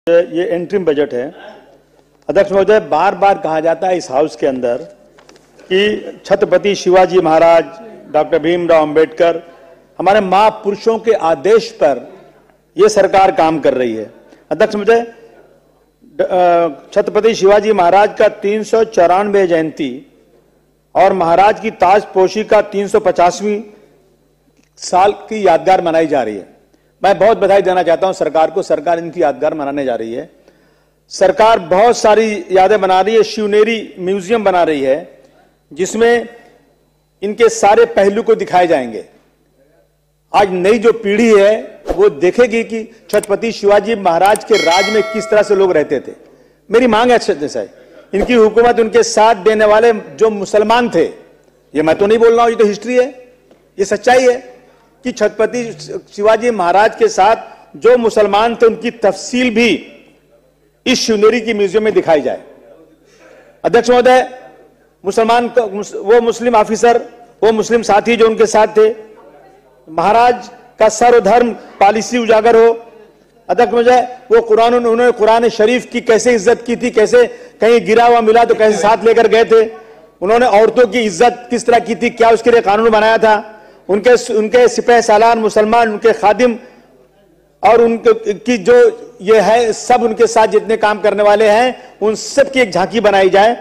ये interim budget है। अध्यक्ष महोदय, बार बार कहा जाता है इस हाउस के अंदर कि छत्रपति शिवाजी महाराज, डॉक्टर भीमराव अंबेडकर, हमारे महापुरुषों के आदेश पर यह सरकार काम कर रही है। अध्यक्ष महोदय, छत्रपति शिवाजी महाराज का 394 जयंती और महाराज की ताजपोशी का 350वीं साल की यादगार मनाई जा रही है। मैं बहुत बधाई देना चाहता हूं सरकार को। सरकार इनकी यादगार मनाने जा रही है। सरकार बहुत सारी यादें बना रही है। शिवनेरी म्यूजियम बना रही है जिसमें इनके सारे पहलू को दिखाए जाएंगे। आज नई जो पीढ़ी है वो देखेगी कि छत्रपति शिवाजी महाराज के राज में किस तरह से लोग रहते थे। मेरी मांग है जैसा इनकी हुकूमत, उनके साथ देने वाले जो मुसलमान थे, ये मैं तो नहीं बोल रहा हूं, ये तो हिस्ट्री है, ये सच्चाई है कि छत्रपति शिवाजी महाराज के साथ जो मुसलमान थे उनकी तफसील भी इस शिवनेरी की म्यूजियम में दिखाई जाए। अध्यक्ष महोदय, मुसलमान वो मुस्लिम ऑफिसर, वो मुस्लिम साथी जो उनके साथ थे, महाराज का सर्वधर्म पॉलिसी उजागर हो। अध्यक्ष महोदय, वो उन्होंने कुरान शरीफ की कैसे इज्जत की थी, कैसे कहीं गिरा हुआ मिला तो कैसे साथ लेकर गए थे, उन्होंने औरतों की इज्जत किस तरह की थी, क्या उसके लिए कानून बनाया था, उनके सिपह सालार मुसलमान, उनके खादिम और उनके की जो ये है सब उनके साथ जितने काम करने वाले हैं उन सब की एक झांकी बनाई जाए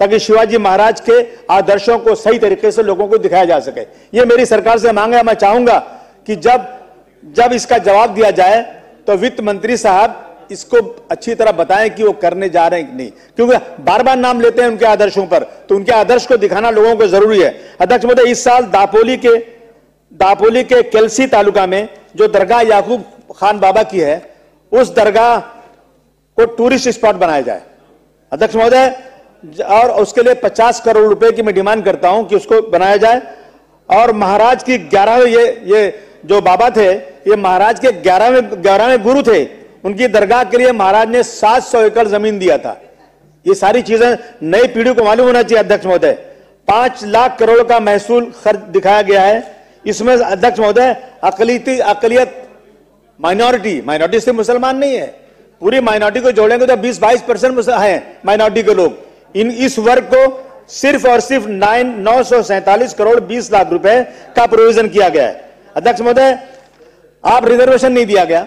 ताकि शिवाजी महाराज के आदर्शों को सही तरीके से लोगों को दिखाया जा सके। ये मेरी सरकार से मांग है। मैं चाहूंगा कि जब इसका जवाब दिया जाए तो वित्त मंत्री साहब इसको अच्छी तरह बताएं कि वो करने जा रहे हैं कि नहीं, क्योंकि बार बार नाम लेते हैं उनके आदर्शों पर, तो उनके आदर्श को दिखाना लोगों को जरूरी है। अध्यक्ष महोदय, इस साल दापोली के केलसी तालुका में जो दरगाह याकूब खान बाबा की है, उस दरगाह को टूरिस्ट स्पॉट बनाया जाए। अध्यक्ष महोदय, और उसके लिए 50 करोड़ रुपए की मैं डिमांड करता हूं कि उसको बनाया जाए। और महाराज की 11वें ये जो बाबा थे, ये महाराज के 11वें गुरु थे। उनकी दरगाह के लिए महाराज ने 700 एकड़ जमीन दिया था। ये सारी चीजें नई पीढ़ी को मालूम होना चाहिए। अध्यक्ष महोदय, 5 लाख करोड़ का महसूल खर्च दिखाया गया है। इसमें अध्यक्ष महोदय अकलियत माइनॉरिटी से मुसलमान नहीं है, पूरी माइनॉरिटी को जोड़ेंगे तो 20-22% है माइनॉरिटी के लोग। इस वर्ग को सिर्फ और सिर्फ 947 करोड़ 20 लाख रुपए का प्रोविजन किया गया है। अध्यक्ष महोदय, आप रिजर्वेशन नहीं दिया गया।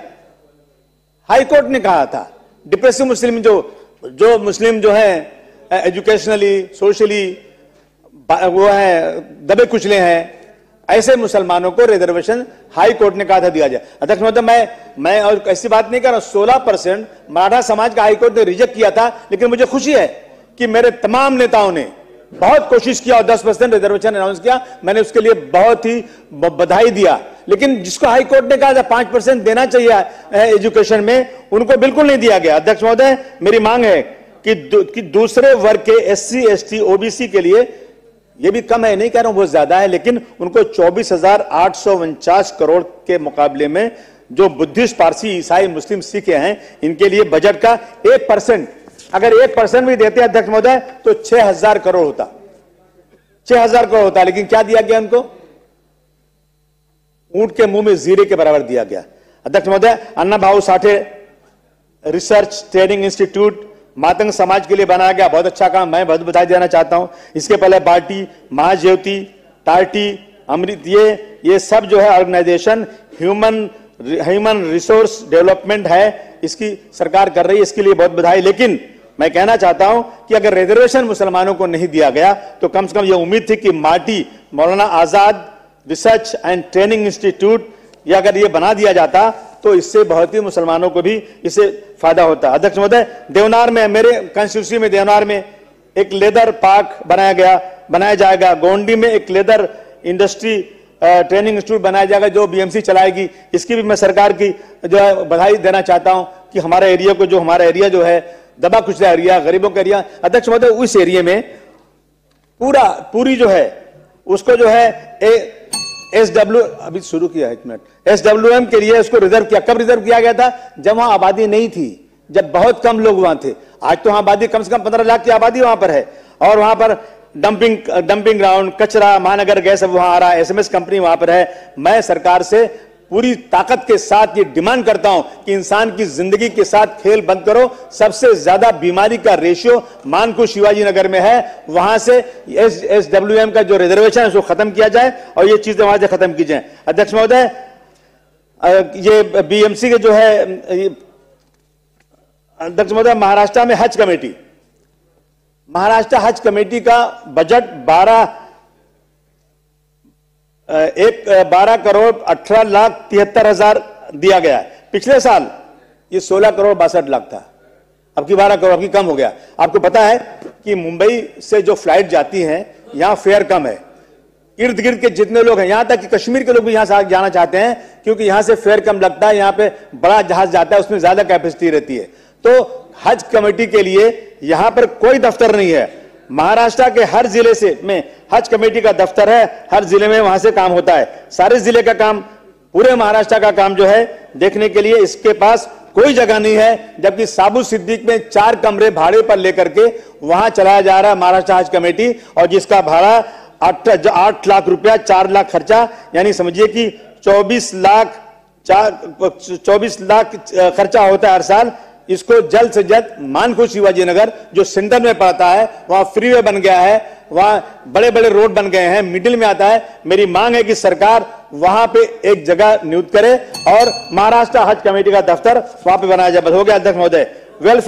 हाई कोर्ट ने कहा था डिप्रेसिव मुस्लिम जो मुस्लिम जो है एजुकेशनली सोशली वो है दबे कुचले हैं, ऐसे मुसलमानों को रिजर्वेशन हाई कोर्ट ने कहा था दिया जाए। अध्यक्ष महोदय, मैं और ऐसी बात नहीं कर रहा हूं, 16% मराठा समाज का हाई कोर्ट ने रिजेक्ट किया था, लेकिन मुझे खुशी है कि मेरे तमाम नेताओं ने बहुत कोशिश किया और 10% रिजर्वेशन अनाउंस किया। मैंने उसके लिए बहुत ही बधाई दिया। लेकिन जिसको हाई कोर्ट ने कहा था 5% देना चाहिए एजुकेशन में, उनको बिल्कुल नहीं दिया गया। अध्यक्ष महोदय, मेरी मांग है कि दूसरे वर्ग के SC, ST, OBC के लिए, ये भी कम है, नहीं कह रहा हूं बहुत ज्यादा है, लेकिन उनको 24,849 करोड़ के मुकाबले में जो बुद्धिस्ट, पारसी, ईसाई, मुस्लिम, सिख हैं, इनके लिए बजट का 1%, अगर 1% भी देते अध्यक्ष महोदय तो 6,000 करोड़ होता, 6,000 करोड़ होता। लेकिन क्या दिया गया उनको? ऊंट के मुंह में जीरे के बराबर दिया गया। अध्यक्ष महोदय, अन्ना Bhau Sathe research training institute Matang समाज के लिए बनाया गया, बहुत अच्छा काम, मैं बहुत बधाई देना चाहता हूं। इसके पहले बार्टी, महाज्योति, टार्टी, अमृत, ये सब जो है ऑर्गेनाइजेशन ह्यूमन रिसोर्स डेवलपमेंट है, इसकी सरकार कर रही है, इसके लिए बहुत बधाई। लेकिन मैं कहना चाहता हूं कि अगर रिजर्वेशन मुसलमानों को नहीं दिया गया तो कम से कम यह उम्मीद थी कि माटी, Maulana Azad research and training institute, या अगर ये बना दिया जाता तो इससे बहुत ही मुसलमानों को भी इससे फायदा होता। अध्यक्ष महोदय, देवनार में, मेरे कंस्टिट्यूंसी में देवनार में एक लेदर पार्क बनाया जाएगा। गोंडी में एक लेदर इंडस्ट्री ट्रेनिंग इंस्टीट्यूट बनाया जाएगा जो BMC चलाएगी। इसकी भी मैं सरकार की जो है बधाई देना चाहता हूं कि हमारा एरिया जो है दबा कुचला एरिया, गरीबों का एरिया। अध्यक्ष महोदय, उस एरिया में पूरी जो है उसको जो है SW अभी शुरू किया है, 1 मिनट, SWM के लिए उसको रिजर्व किया। कब रिजर्व किया गया था? जब वहां आबादी नहीं थी, जब बहुत कम लोग वहां थे। आज तो वहां आबादी कम से कम 15 लाख की आबादी वहां पर है और वहां पर डंपिंग ग्राउंड, कचरा, महानगर गैस अब वहां आ रहा है, SMS कंपनी वहां पर है। मैं सरकार से पूरी ताकत के साथ ये डिमांड करता हूं कि इंसान की जिंदगी के साथ खेल बंद करो। सबसे ज्यादा बीमारी का रेशियो मानकुश शिवाजी नगर में है, वहां से SWM का जो रिजर्वेशन है उसको खत्म किया जाए और ये चीजें वहां से खत्म की जाए। अध्यक्ष महोदय, ये BMC के जो है अध्यक्ष महोदय, महाराष्ट्र में हज कमेटी, महाराष्ट्र हज कमेटी का बजट 12,18,73,000 दिया गया है। पिछले साल ये 16,62,00,000 था, अब की 12 करोड़, अब की कम हो गया। आपको पता है कि मुंबई से जो फ्लाइट जाती हैं यहां फेयर कम है, इर्द गिर्द के जितने लोग हैं, यहां तक कि कश्मीर के लोग भी यहां से जाना चाहते हैं क्योंकि यहां से फेयर कम लगता है, यहां पे बड़ा जहाज जाता है, उसमें ज्यादा कैपेसिटी रहती है। तो हज कमेटी के लिए यहां पर कोई दफ्तर नहीं है। महाराष्ट्र के हर जिले से में हज कमेटी का दफ्तर है, हर जिले में वहां से काम होता है। सारे जिले का काम, पूरे महाराष्ट्र का काम जो है देखने के लिए इसके पास कोई जगह नहीं है, जबकि साबू सिद्दीक में 4 कमरे भाड़े पर लेकर के वहां चलाया जा रहा है महाराष्ट्र हज कमेटी, और जिसका भाड़ा 8 लाख रुपया, 4 लाख खर्चा, यानी समझिए कि 24 लाख खर्चा होता है हर साल। इसको जल्द से जल्द मानकुश शिवाजी नगर जो सेंटर में पड़ता है, वहां फ्रीवे बन गया है, वहां बड़े बड़े रोड बन गए हैं, मिडिल में आता है। मेरी मांग है कि सरकार वहां पे एक जगह नियुक्त करे और महाराष्ट्र हज कमेटी का दफ्तर वहां पे बनाया जाए। हो गया अध्यक्ष महोदय। वेलफेयर